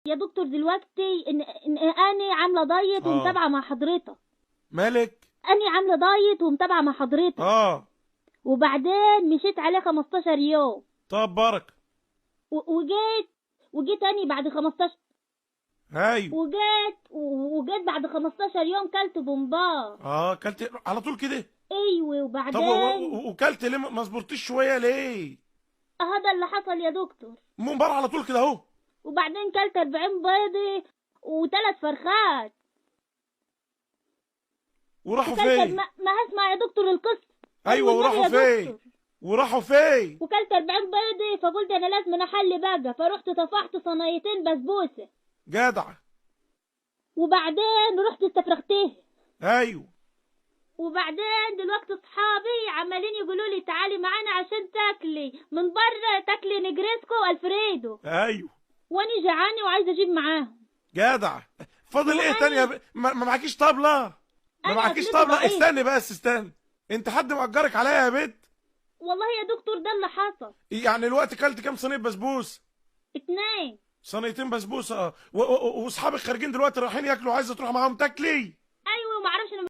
يا دكتور دلوقتي إن انا عامله دايت ومتابعه مع حضرتك. مالك؟ انا عامله دايت ومتابعه مع حضرتك. وبعدين مشيت عليه 15 يوم. طب بركه. وجيت تاني بعد 15. ايوه. وجيت بعد 15 يوم كلت بومبار. كلت على طول كده؟ ايوه. وبعدين طب وكلت ليه ما صبرتيش شويه ليه؟ هذا اللي حصل يا دكتور. بومبار على طول كده اهو؟ وبعدين كلت 40 بيضه و3 فرخات. وراحوا فين؟ ما هسمع يا دكتور القصه. ايوه وراحوا فين؟ وكلت 40 بيضه، فقلت انا لازم احل بقى، فرحت طفحت صينيتين بسبوسه. جدع. وبعدين رحت استفرغتيه. ايوه. وبعدين دلوقتي اصحابي عمالين يقولوا لي تعالي معانا عشان تاكلي من بره، تاكلي نجريسكو والفريدو. ايوه. وانا جعاني وعايزه اجيب معاهم. جدع. فاضل ايه تاني ما معكيش طبله؟ ما معكيش طبله؟ استني بس استني، انت حد مأجرك عليا يا بنت؟ والله يا دكتور ده اللي حصل. يعني الوقت كلت كام صينيه بسبوس؟ 2 صينيتين بسبوسه. واصحابك خارجين دلوقتي رايحين ياكلوا، عايزه تروح معاهم تاكلي؟